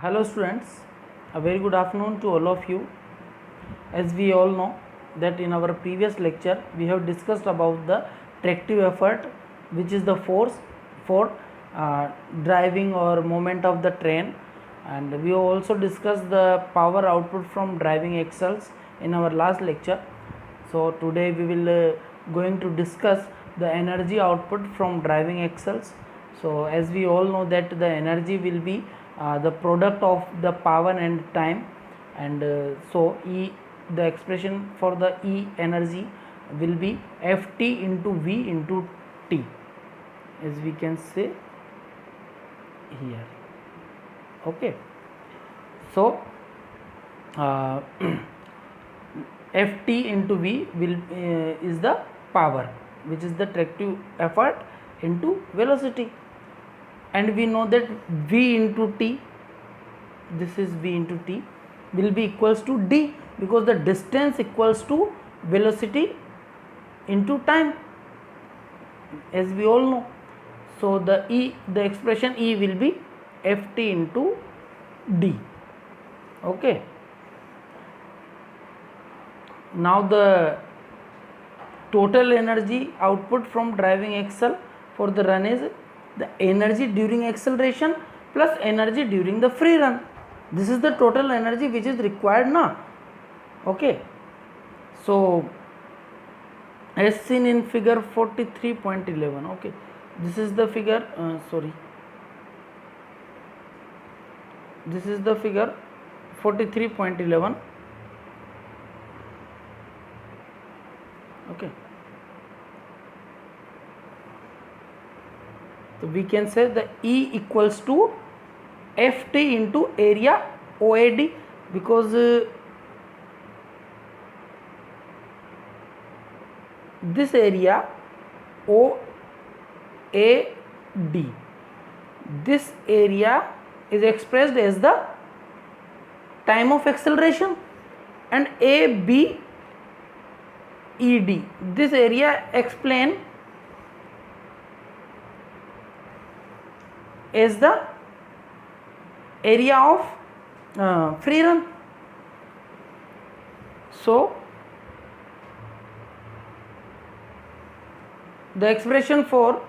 Hello students, a very good afternoon to all of you. As we all know that in our previous lecture we have discussed about the tractive effort, which is the force for driving or movement of the train, and we have also discussed the power output from driving axles in our last lecture. So today we will going to discuss the energy output from driving axles. So as we all know that the energy will be the product of the power and time, and so E, the expression for the E energy will be Ft into V into T, as we can say here. Okay, so uh, Ft into V will is the power, which is the tractive effort into velocity, and we know that V into T, this is V into T, will be equals to D, because the distance equals to velocity into time, as we all know. So the expression E will be Ft into D. Okay, now the total energy output from driving axle for the run is the energy during acceleration plus energy during the free run. This is the total energy which is required now. Okay, so as seen in figure 43.11. okay, this is the figure this is the figure 43.11. okay, so we can say the E equals to Ft into area OAD, because this area OAD, this area is expressed as the time of acceleration, and ABED, this area explained as the area of free run. So the expression for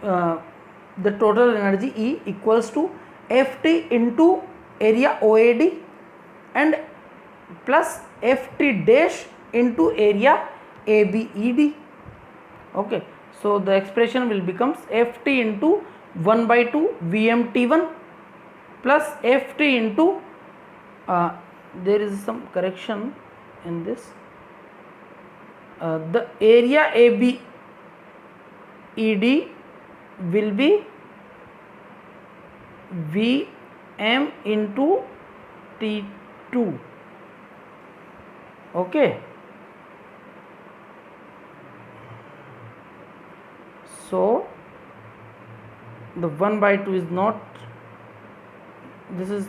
the total energy E equals to Ft into area OAD and plus Ft dash into area ABED. okay, so the expression will becomes Ft into 1 by 2 VMT1 plus Ft into there is some correction in this, the area ABED will be Vm into T2. okay, so the 1 by 2 is not, this is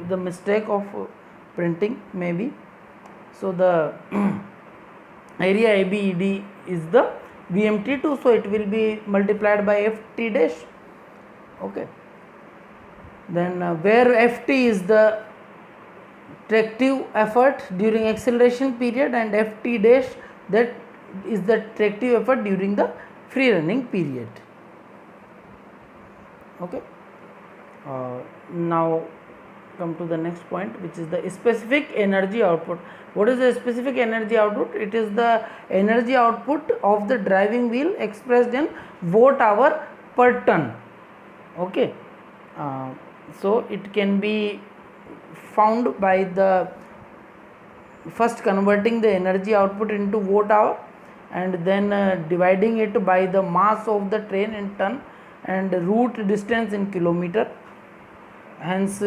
the mistake of printing maybe. So the area ABED is the VMT2, so it will be multiplied by Ft dash. okay, then where Ft is the tractive effort during acceleration period and Ft dash, that is the tractive effort during the free running period. okay, now come to the next point, which is the specific energy output. What is the specific energy output? It is the energy output of the driving wheel expressed in watt hour per ton. okay, so it can be found by the first converting the energy output into watt hour and then dividing it by the mass of the train in ton and route distance in kilometer. Hence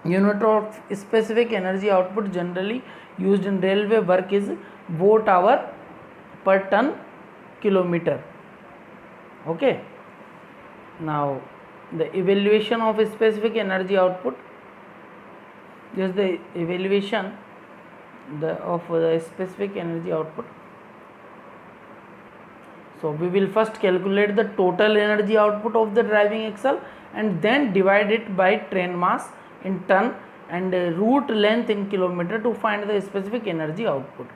unit of specific energy output generally used in railway work is watt hour per ton kilometer. okay, now the evaluation of specific energy output, just the evaluation of the specific energy output. So we will first calculate the total energy output of the driving axle and then divide it by train mass in ton and route length in kilometer to find the specific energy output.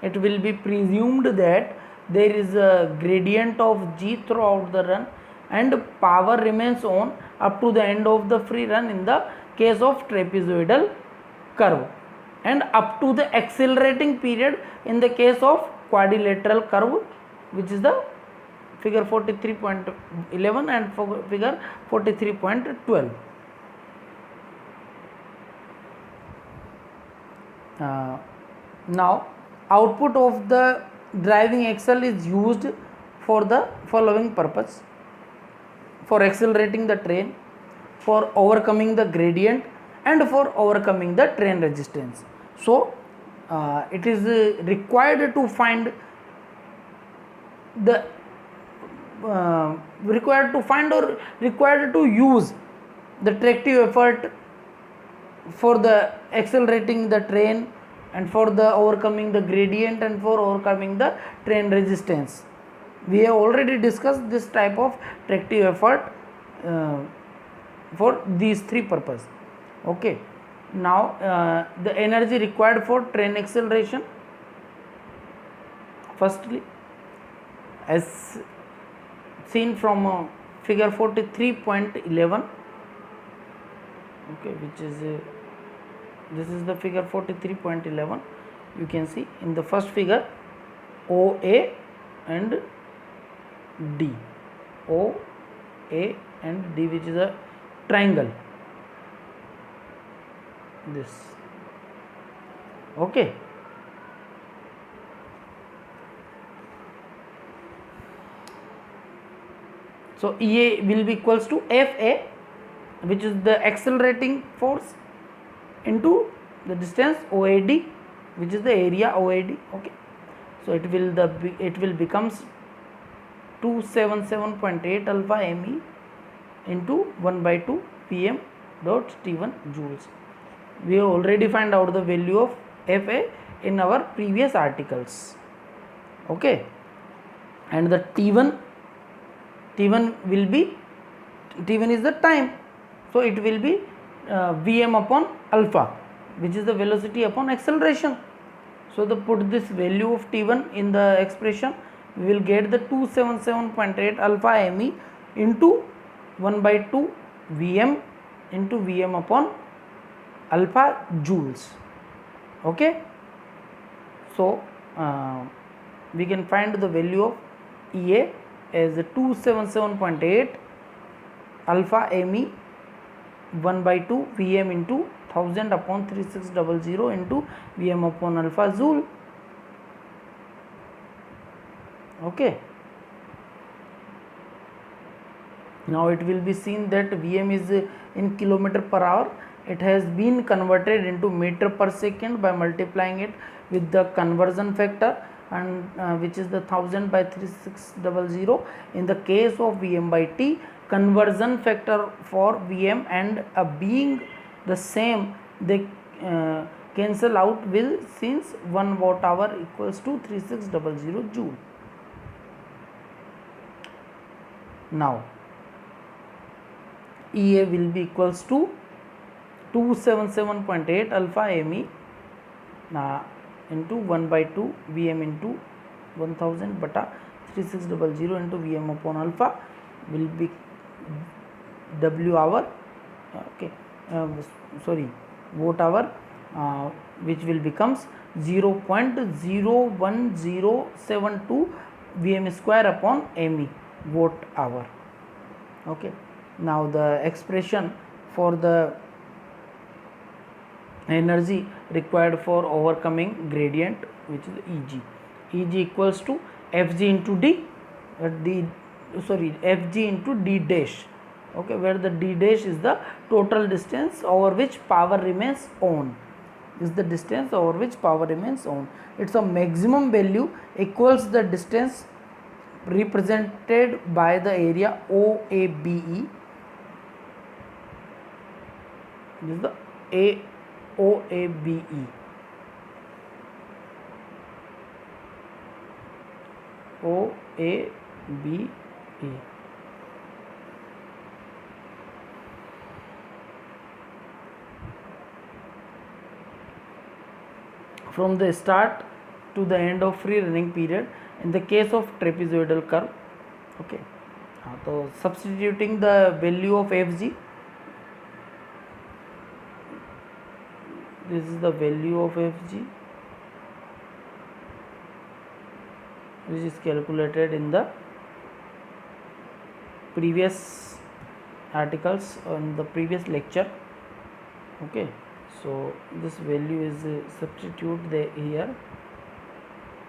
It will be presumed that there is a gradient of g throughout the run and power remains on up to the end of the free run in the case of trapezoidal curve, and up to the accelerating period in the case of quadrilateral curve, which is the figure 43.11 and figure 43.12. Now output of the driving axle is used for the following purpose: for accelerating the train, for overcoming the gradient, and for overcoming the train resistance. So it is required to find the required to use the tractive effort for the accelerating the train, and for the overcoming the gradient, and for overcoming the train resistance. We have already discussed this type of tractive effort for these three purposes. Okay, now the energy required for train acceleration, firstly, as seen from figure 43.11, okay, which is this is the figure 43.11. you can see in the first figure OA and D, OA and D, which is a triangle, this, okay. So EA will be equals to FA, which is the accelerating force, into the distance OAD, which is the area OAD. Okay, so it will becomes 277.8 alpha me into 1 by 2 pm dot T1 joules. We have already find out the value of FA in our previous articles. Okay, and the T1 will be, T1 is the time, so it will be Vm upon alpha, which is the velocity upon acceleration. So to put this value of T1 in the expression, we will get the 277.8 alpha me into 1 by 2 Vm into Vm upon alpha joules. Okay, so we can find the value of EA as 277.8 alpha me 1 by 2 Vm into 1000 upon 3600 into Vm upon alpha joule. Okay, now it will be seen that Vm is in kilometer per hour. It has been converted into meter per second by multiplying it with the conversion factor, and which is the 1000 by 3600. In the case of Vm by T, conversion factor for Vm and being the same, they cancel out will, since 1 watt hour equals to 3600 joule. Now EA will be equals to 277.8 alpha me into 1 by 2 Vm into 1000 bata 3600 into Vm upon alpha will be W hour, okay, sorry, watt hour, which will becomes 0.01072 Vm square upon me watt hour. Okay, now the expression for the energy required for overcoming gradient, which is Eg equals to Fg into D, Fg into D dash, okay, where the D dash is the total distance over which power remains on, is the distance over which power remains on. It's a maximum value equals the distance represented by the area OABE. This is the OABE. OABE. from the start to the end of free running period in the case of trapezoidal curve. Okay, so substituting the value of fg, this is the value of fg which is calculated in the previous articles on the previous lecture. Okay, so this value is substitute here,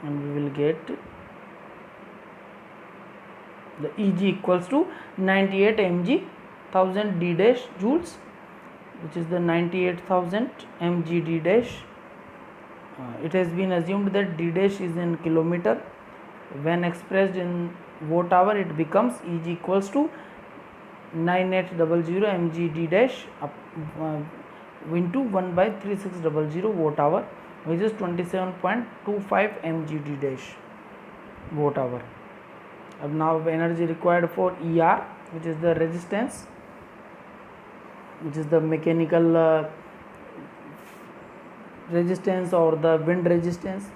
and we will get the Eg equals to 98 mg 1000 d dash joules, which is the 98,000 mg d dash. It has been assumed that d dash is in kilometer. When expressed in watt hour, it becomes Eg equals to 9800 mg d dash into 1 by 3600 watt hour, which is 27.25 mg d dash watt hour. Now energy required for ER, which is the resistance, which is the mechanical resistance or the wind resistance.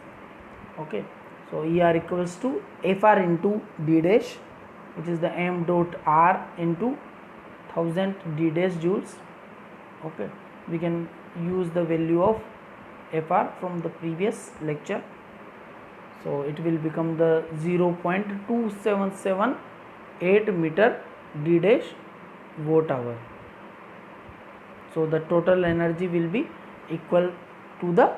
Okay, so ER equals to Fr into d dash, which is the m dot r into 1000 d dash joules. Okay, we can use the value of Fr from the previous lecture, so it will become the 0.2778 meter d dash watt hour. So the total energy will be equal to the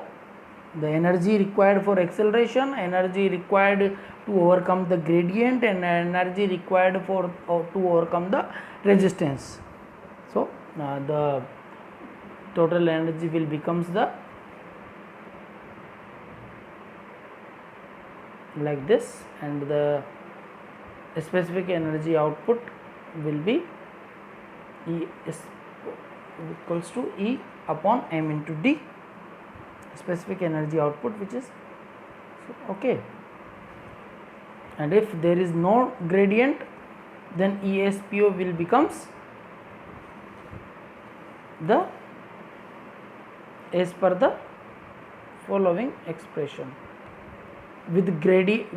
energy required for acceleration, energy required to overcome the gradient, and energy required for to overcome the resistance. So the total energy will becomes the like this, and the specific energy output will be E is equals to E upon m into d, specific energy output, which is okay. And if there is no gradient, then ESPO will becomes the as per the following expression with gradient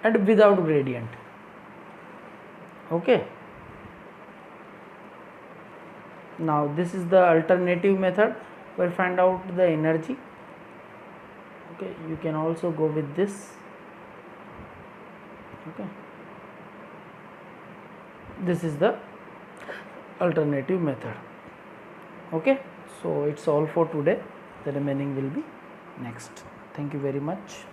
and without gradient. Okay, now this is the alternative method where find out the energy. Okay, you can also go with this. Okay, this is the alternative method. Okay, so it's all for today. The remaining will be next. Thank you very much.